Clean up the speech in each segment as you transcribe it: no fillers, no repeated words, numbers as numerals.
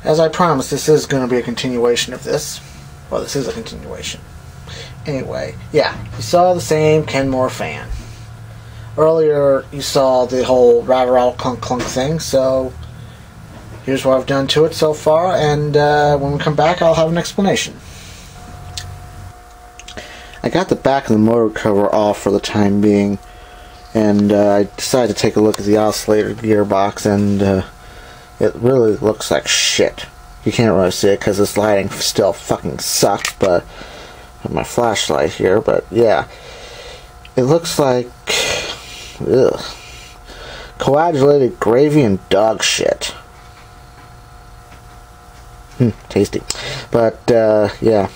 as I promised, this is going to be a continuation of this. Well, this is a continuation. Anyway, yeah, you saw the same Kenmore fan. Earlier, you saw the whole rattle clunk clunk thing, so here's what I've done to it so far, and when we come back, I'll have an explanation. I got the back of the motor cover off for the time being, and I decided to take a look at the oscillator gearbox, and it really looks like shit. You can't really see it because this lighting still fucking sucks, but I have my flashlight here, but yeah. It looks like coagulated gravy and dog shit. Tasty. But yeah.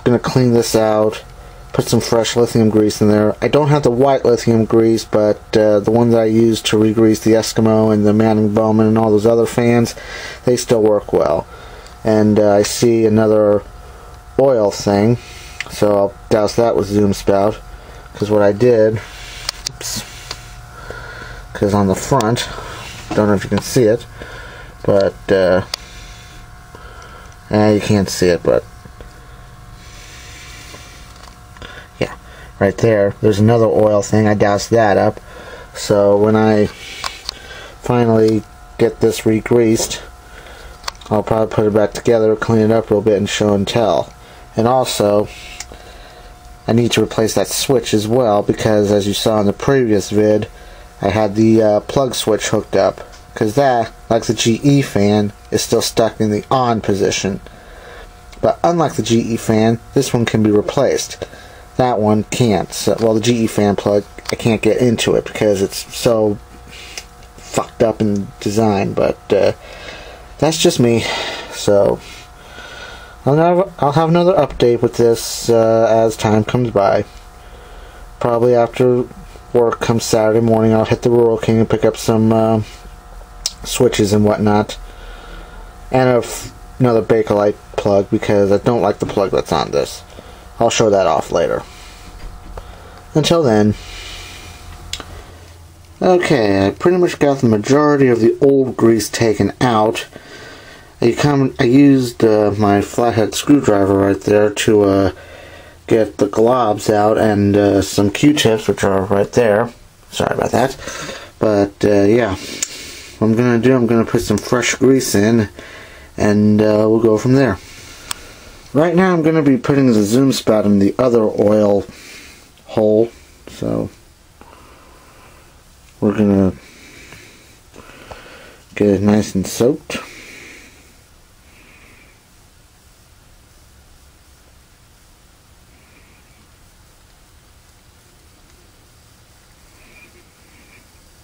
Gonna clean this out, put some fresh lithium grease in there. I don't have the white lithium grease, but the one that I used to re-grease the Eskimo and the Manning Bowman and all those other fans, they still work well. And I see another oil thing, so I'll douse that with Zoom Spout, because what I did, because on the front, don't know if you can see it, but you can't see it, but yeah, right there's another oil thing. I doused that up, so when I finally get this re-greased, I'll probably put it back together, clean it up a little bit, and show and tell. And also, I need to replace that switch as well, because as you saw in the previous vid, I had the plug switch hooked up, because that, like the GE fan, is still stuck in the on position. But unlike the GE fan, this one can be replaced. That one can't. So, well, the GE fan plug, I can't get into it because it's so fucked up in design, but that's just me. So I'll have another update with this as time comes by. Probably after work comes Saturday morning, I'll hit the Rural King and pick up some switches and whatnot, and another Bakelite plug, because I don't like the plug that's on this. I'll show that off later. Until then, okay, I pretty much got the majority of the old grease taken out. I used my flathead screwdriver right there to get the globs out, and some Q-tips, which are right there. Sorry about that. But yeah, what I'm going to do, I'm going to put some fresh grease in, and we'll go from there. Right now I'm going to be putting the Zoom Spout in the other oil hole, so we're going to get it nice and soaked.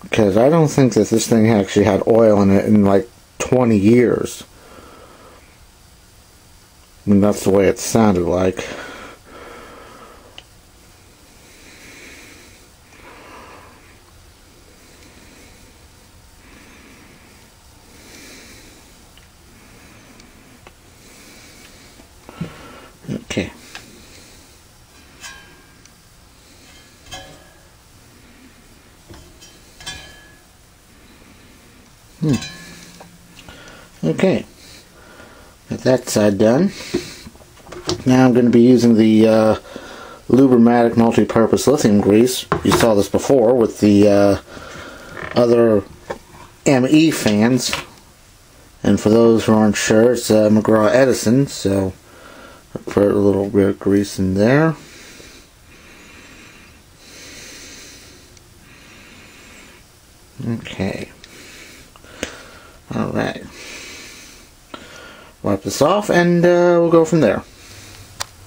Because I don't think that this thing actually had oil in it in like 20 years. I mean, that's the way it sounded like. Okay. Okay. Got that side done. Now I'm going to be using the Lubermatic multi-purpose lithium grease. You saw this before with the other ME fans. And for those who aren't sure, it's McGraw Edison, so I'll put a little bit of grease in there. Okay. Alright. Wipe this off, and we'll go from there.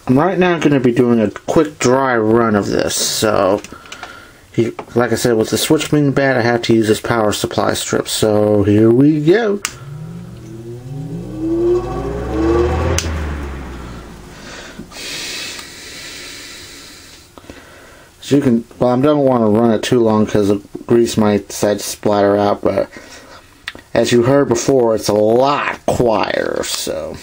I'm right now going to be doing a quick dry run of this, so like I said, with the switch being bad, I have to use this power supply strip, so here we go. So you can, well, I don't want to run it too long because the grease might decide to splatter out, but as you heard before, it's a lot quieter, so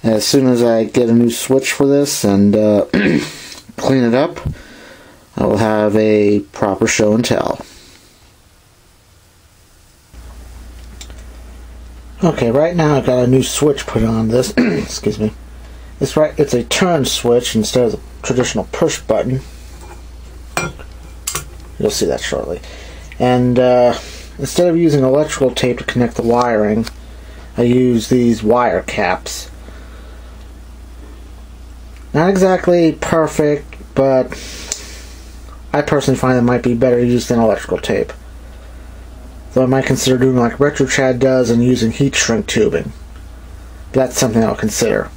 as soon as I get a new switch for this and clean it up, I will have a proper show and tell. Okay, right now I've got a new switch put on this. Excuse me. It's a turn switch instead of the traditional push button. You'll see that shortly. And instead of using electrical tape to connect the wiring, I use these wire caps. Not exactly perfect, but I personally find it might be better used than electrical tape. Though I might consider doing like RetroChad does and using heat shrink tubing. That's something I'll consider.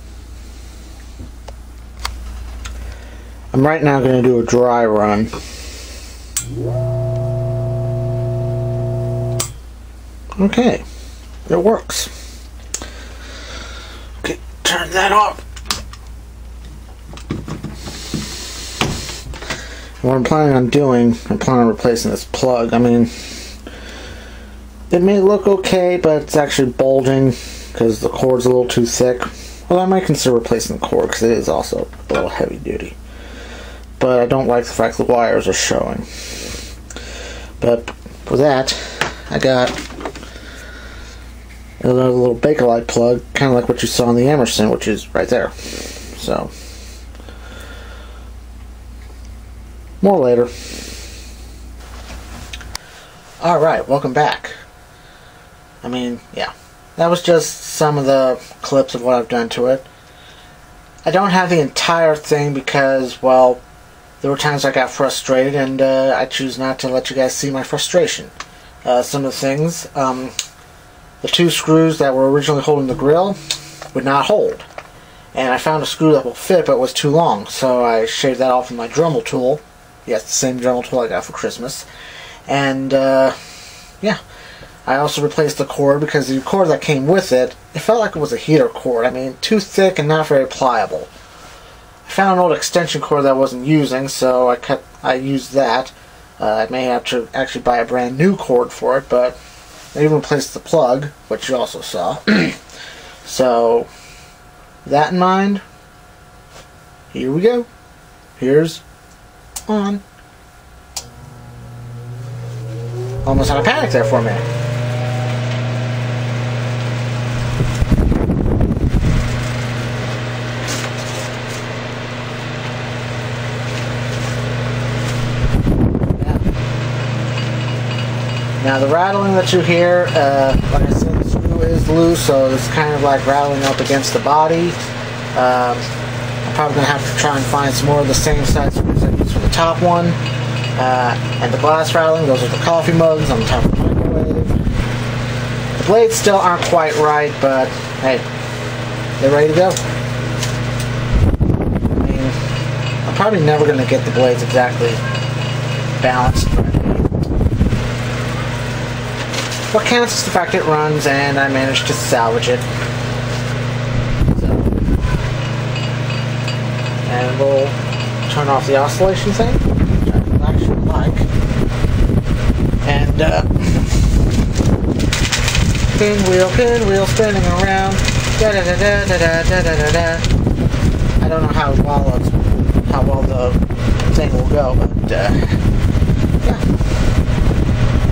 I'm right now going to do a dry run. Okay, it works. Okay, turn that off. What I'm planning on doing, I'm planning on replacing this plug. I mean, it may look okay, but it's actually bulging because the cord's a little too thick. Well, I might consider replacing the cord because it is also a little heavy duty. But I don't like the fact the wires are showing. But for that, I got another little Bakelite plug, kind of like what you saw in the Emerson, which is right there. So, more later. Alright, welcome back. I mean, yeah. That was just some of the clips of what I've done to it. I don't have the entire thing because, well, there were times I got frustrated, and I choose not to let you guys see my frustration. Some of the things, the two screws that were originally holding the grill would not hold. And I found a screw that will fit, but it was too long, so I shaved that off with my Dremel tool. Yes, the same Dremel tool I got for Christmas. And, yeah. I also replaced the cord because the cord that came with it, it felt like it was a heater cord. I mean, too thick and not very pliable. I found an old extension cord that I wasn't using, so I used that. I may have to actually buy a brand new cord for it, but I even replaced the plug, which you also saw. So, that in mind, here we go. Here's on. Almost had a panic there for a minute. Now the rattling that you hear, like I said, the screw is loose, so it's kind of like rattling up against the body. I'm probably going to have to try and find some more of the same size screws I used for the top one. And the glass rattling, those are the coffee mugs on the top of the microwave. The blades still aren't quite right, but hey, they're ready to go. I mean, I'm probably never going to get the blades exactly balanced. What counts is the fact it runs, and I managed to salvage it. So. And we'll turn off the oscillation thing, which I actually like. And, pinwheel spinning around. Da da da da da da da da da. I don't know how well the thing will go, but, yeah.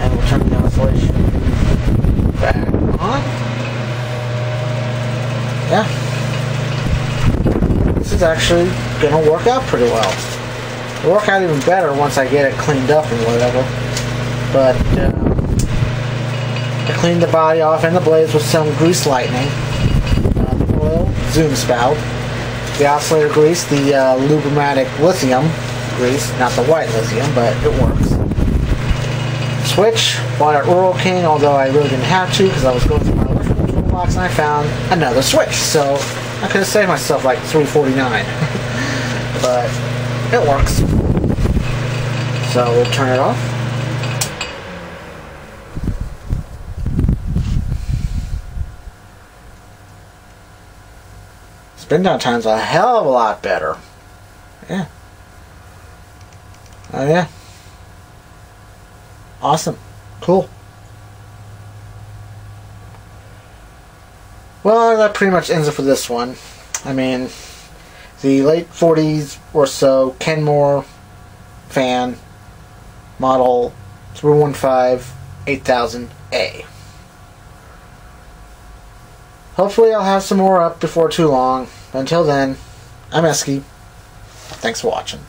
And we'll turn the oscillation back on. Yeah. This is actually going to work out pretty well. It'll work out even better once I get it cleaned up and whatever. But I cleaned the body off and the blades with some grease lightning. The oil, zoom spout. The oscillator grease, the Lubrimatic lithium grease. Not the white lithium, but it works. Switch, bought at Rural King, although I really didn't have to because I was going through my electrical toolbox and I found another switch. So I could have saved myself like $3.49. But it works. So we'll turn it off. Spin down time's a hell of a lot better. Yeah. Oh yeah. Awesome. Cool. Well, that pretty much ends it for this one. I mean, the late 40s or so Kenmore fan model 315 8000A. hopefully I'll have some more up before too long. Until then, I'm Esky. Thanks for watching.